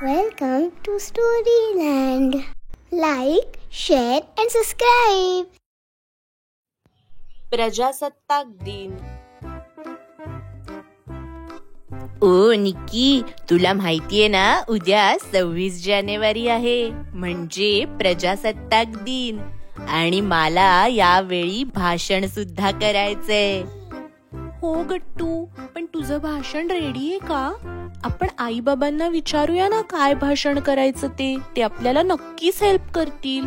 Welcome to Storyland. Like, share and subscribe. प्रजासत्ताक दिन. ओ निक्की, तुला माहितीये ना, उद्या 26 जानेवारी आहे, म्हणजे प्रजासत्ताक दिन. आणि मला यावेळी भाषण सुद्धा करायचंय. हो गट्टू, पण तुझं भाषण रेडी आहे का? आपण आई बाबांना विचारूया ना काय भाषण करायचं ते आपल्याला नक्कीच हेल्प करतील.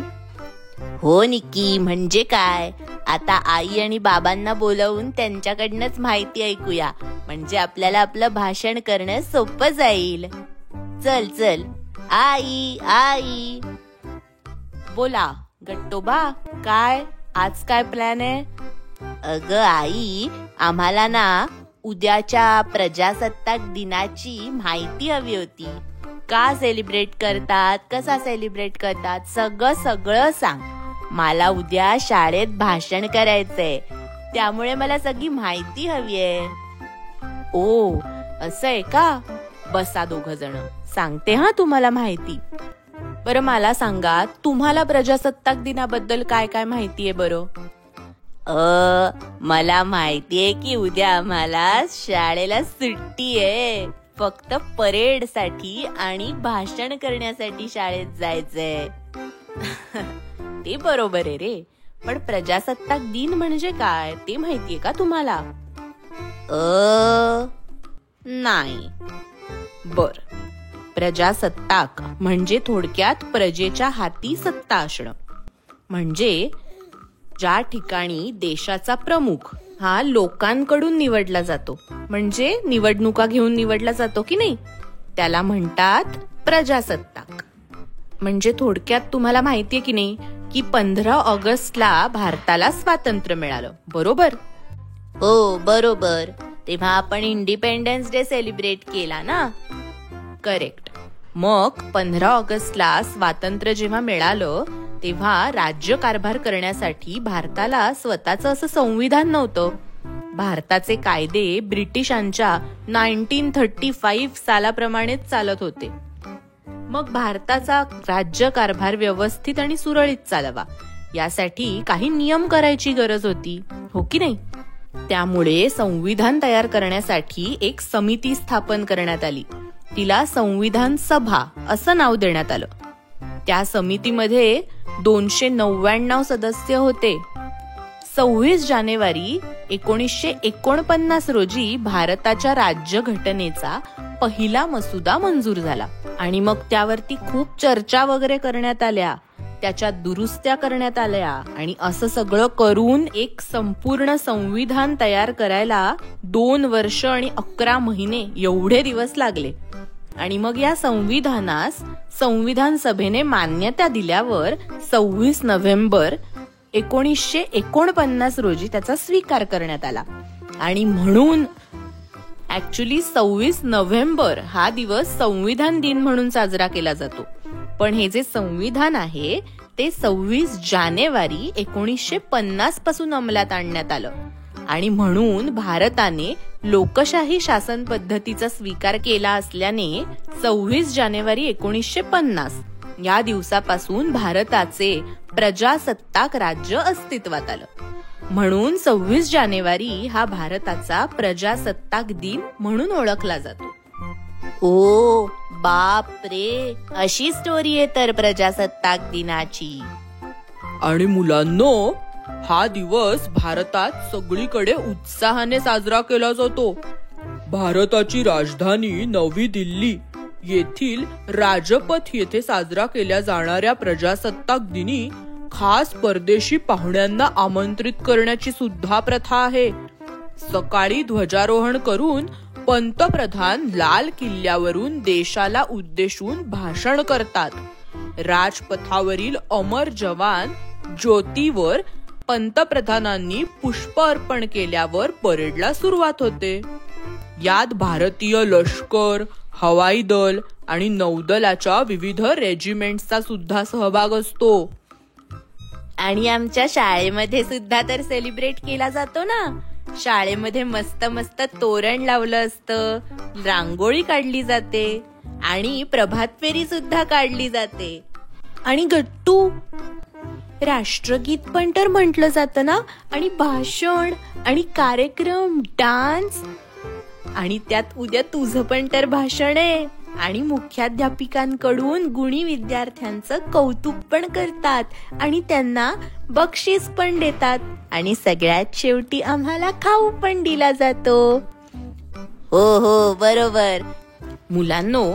हो निक्की, म्हणजे काय, आता आई आणि बाबांना बोलवून त्यांच्याकडनंच माहिती ऐकूया, म्हणजे आपल्याला आपलं भाषण करणं सोपं जाईल. चल चल, आई आई. बोला गट्टोबा, काय आज काय प्लॅन आहे? अगं आई, आम्हाला ना उद्याच्या प्रजासत्ताक दिनाची माहिती हवी होती. का सेलिब्रेट करतात, कसा सेलिब्रेट करतात, सगळं सांग. मला उद्या शाळेत भाषण करायचंय, त्यामुळे मला सगळी माहिती हवी आहे. ओ, असं आहे का? बसा दोघ जण, सांगते हा तुम्हाला माहिती. बरं मला सांगा, तुम्हाला प्रजासत्ताक दिनाबद्दल काय काय माहितीये बरं? मला माहितीये की उद्या आम्हाला शाळेला सुट्टी आहे, फक्त परेड साठी आणि भाषण करण्यासाठी शाळेत जायचंय. ते बरोबर आहे रे, पण प्रजासत्ताक दिन म्हणजे काय ते माहितीये का तुम्हाला? नाही. बर, प्रजासत्ताक म्हणजे थोडक्यात प्रजेच्या हाती सत्ता असणं. म्हणजे ज्या ठिकाणी देशाचा प्रमुख हा लोकांकडून निवडला जातो, म्हणजे निवडणुका घेऊन निवडला जातो की नाही, त्याला म्हणतात प्रजासत्ताक. म्हणजे थोडक्यात तुम्हाला माहितीये की नाही की 15 ऑगस्टला भारताला स्वातंत्र्य मिळालं, बरोबर? हो बरोबर, तेव्हा आपण इंडिपेंडन्स डे सेलिब्रेट केला ना. करेक्ट. मग 15 ऑगस्टला स्वातंत्र्य जेव्हा मिळालं, तेव्हा राज्यकारभार करण्यासाठी भारताला स्वतःचं असं संविधान नव्हतं. भारताचे कायदे ब्रिटिशांच्या 1935 सालाप्रमाणेच चालत होते. मग भारताचा राज्यकारभार व्यवस्थित आणि सुरळीत चालावा, यासाठी काही नियम करायची गरज होती, हो की नाही? त्यामुळे संविधान तयार करण्यासाठी एक समिती स्थापन करण्यात आली. तिला संविधान सभा असं नाव देण्यात आलं. त्या समितीमध्ये 299 सदस्य होते. 26 जानेवारी 1949 रोजी भारताच्या राज्यघटनेचा पहिला मसुदा मंजूर झाला आणि मग त्यावरती खूप चर्चा वगैरे करण्यात आल्या, त्याच्यात दुरुस्त्या करण्यात आल्या आणि असं सगळं करून एक संपूर्ण संविधान तयार करायला 2 वर्ष आणि 11 महिने एवढे दिवस लागले. आणि मग या संविधानास संविधान सभेने मान्यता दिल्यावर 26 नोव्हेंबर 1949 रोजी त्याचा स्वीकार करण्यात आला. आणि म्हणून ऍक्च्युली 26 नोव्हेंबर हा दिवस संविधान दिन म्हणून साजरा केला जातो. पण हे जे संविधान आहे ते 26 जानेवारी 1950 पासून अंमलात आणण्यात आलं. आणि म्हणून भारताने लोकशाही शासन पद्धतीचा स्वीकार केला असल्याने 26 जानेवारी 1950 या दिवसापासून भारताचे प्रजासत्ताक राज्य अस्तित्वात आलं. म्हणून 26 जानेवारी हा भारताचा प्रजासत्ताक दिन म्हणून ओळखला जातो. ओ बाप रे, अशी स्टोरी आहे तर प्रजासत्ताक दिनाची. आणि मुलांनो, हा दिवस भारतात सगळीकडे उत्साहाने साजरा केला जातो. भारताची राजधानी नवी दिल्ली येथील राजपथ येथे साजरा केल्या जाणाऱ्या प्रजासत्ताक दिनी खास परदेशी पाहुण्यांना आमंत्रित करण्याची सुद्धा प्रथा आहे. सकाळी ध्वजारोहण करून पंतप्रधान लाल किल्ल्यावरून देशाला उद्देशून भाषण करतात. राजपथावरील अमर जवान ज्योतीवर पंतप्रधानांनी पुष्प अर्पण केल्यावर परेडला सुरुवात होते. यात भारतीय लष्कर, हवाई दल आणि नौदलाच्या विविध रेजिमेंट्सचा सुद्धा सहभाग असतो. आणि आमच्या शाळेमध्ये सुद्धा तर सेलिब्रेट केला जातो ना. शाळेमध्ये मस्त मस्त तोरण लावलं असतं, रांगोळी काढली जाते आणि प्रभात फेरी सुद्धा काढली जाते. आणि गट्टू, राष्ट्रगीत पण तर म्हटलं जातं ना, आणि भाषण आणि कार्यक्रम, डान्स, आणि त्यात उद्या तुझं पण तर भाषण आहे. आणि मुख्याध्यापिकांकडून गुणी विद्यार्थ्यांचं कौतुक पण करतात आणि त्यांना बक्षीस पण देतात. आणि सगळ्यात शेवटी आम्हाला खाऊ पण दिला जातो. हो बरोबर. मुलांनो,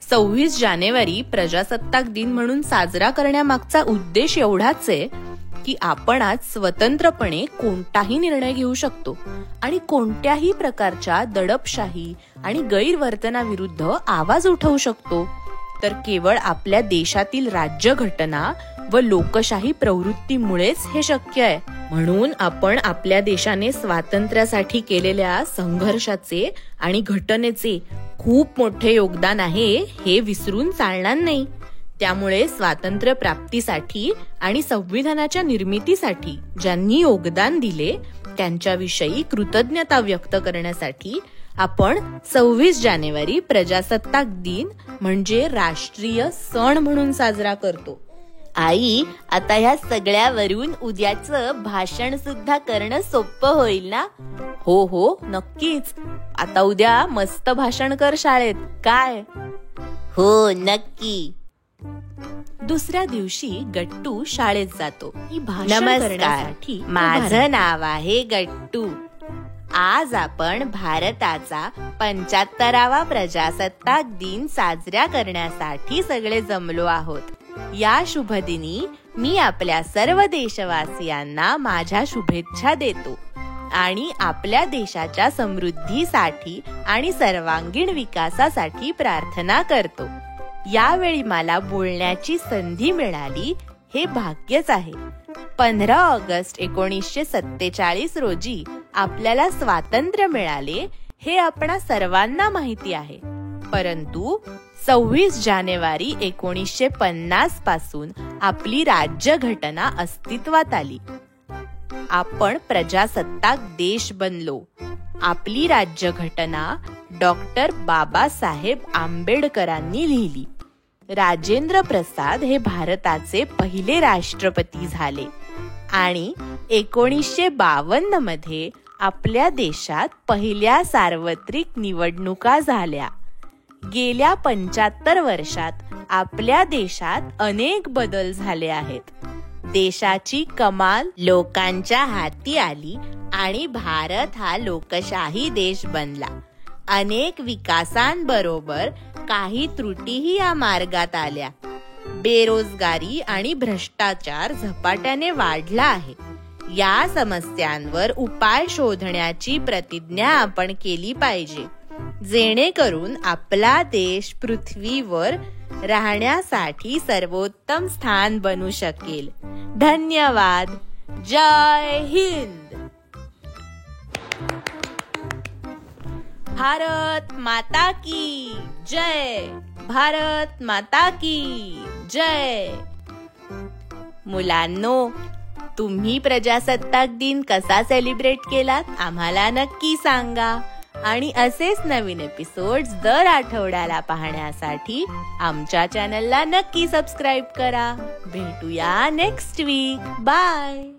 26 जानेवारी प्रजासत्ताक दिन म्हणून साजरा करण्यामागचा उद्देश एवढाच आहे की आपण आज स्वतंत्रपणे कोणताही निर्णय घेऊ शकतो आणि कोणत्याही प्रकारच्या दडपशाही आणि गैरवर्तनाविरुद्ध आवाज उठवू शकतो. तर केवळ आपल्या देशातील राज्यघटना व लोकशाही प्रवृत्तीमुळेच हे शक्य आहे. म्हणून आपण आपल्या देशाने स्वातंत्र्यासाठी केलेल्या संघर्षाचे आणि घटनेचे खूप मोठे योगदान आहे हे विसरून चालणार नाही. त्यामुळे स्वातंत्र्य प्राप्तीसाठी आणि संविधानाच्या निर्मितीसाठी ज्यांनी योगदान दिले त्यांच्याविषयी कृतज्ञता व्यक्त करण्यासाठी आपण 26 जानेवारी प्रजासत्ताक दिन म्हणजे राष्ट्रीय सण म्हणून साजरा करतो. आई, आता ह्या सगळ्यावरून उद्याचं भाषण सुद्धा करणं सोपं होईल ना? हो नक्कीच. आता उद्या मस्त भाषण कर शाळेत, काय? हो नक्की. दुसऱ्या दिवशी गट्टू शाळेत जातो. नमस्कार, माझं नाव आहे गट्टू. आज आपण भारताचा 75वा प्रजासत्ताक दिन साजरा करण्यासाठी सगळे जमलो आहोत. या शुभदिनी मी आपल्या सर्व देशवासियांना माझ्या शुभेच्छा देतो आणि आपल्या देशाच्या समृद्धीसाठी आणि सर्वांगीण विकासासाठी प्रार्थना करतो. यावेळी मला बोलण्याची संधी मिळाली हे भाग्यच आहे. 15 ऑगस्ट 1947 रोजी आपल्याला स्वातंत्र्य मिळाले हे आपणा सर्वांना माहिती आहे. परंतु 26 जानेवारी 1950 पासून आपली राज्यघटना अस्तित्वात आली. आपण प्रजासत्ताक देश बनलो. आपली राज्यघटना डॉक्टर बाबासाहेब आंबेडकरांनी लिहिली. राजेंद्र प्रसाद हे भारताचे पहिले राष्ट्रपती झाले आणि 1952 मध्ये आपल्या देशात पहिल्या सार्वत्रिक निवडणुका झाल्या. गेल्या 75 वर्षात आपल्या देशात अनेक बदल झाले आहेत. देशाची कमाल लोकांच्या हाती आली आणि भारत हा लोकशाही देश बनला. अनेक विकासांबरोबर काही त्रुटीही या मार्गात आल्या. बेरोजगारी आणि भ्रष्टाचार झपाट्याने वाढला आहे. या समस्यांवर उपाय शोधण्याची प्रतिज्ञा आपण केली पाहिजे, जेणेकरून आपला देश पृथ्वीवर राहण्यासाठी सर्वोत्तम स्थान बनू शकेल. धन्यवाद. जय हिंद. भारत माता की जय. भारत माता की जय. मुलांनो, तुम्ही प्रजासत्ताक दिन कसा सेलिब्रेट केलात आम्हाला नक्की सांगा. आणि असेच नवीन एपिसोड्स दर आठवड्याला पाहण्यासाठी आमच्या चॅनलला नक्की सबस्क्राईब करा. भेटूया नेक्स्ट वीक. बाय.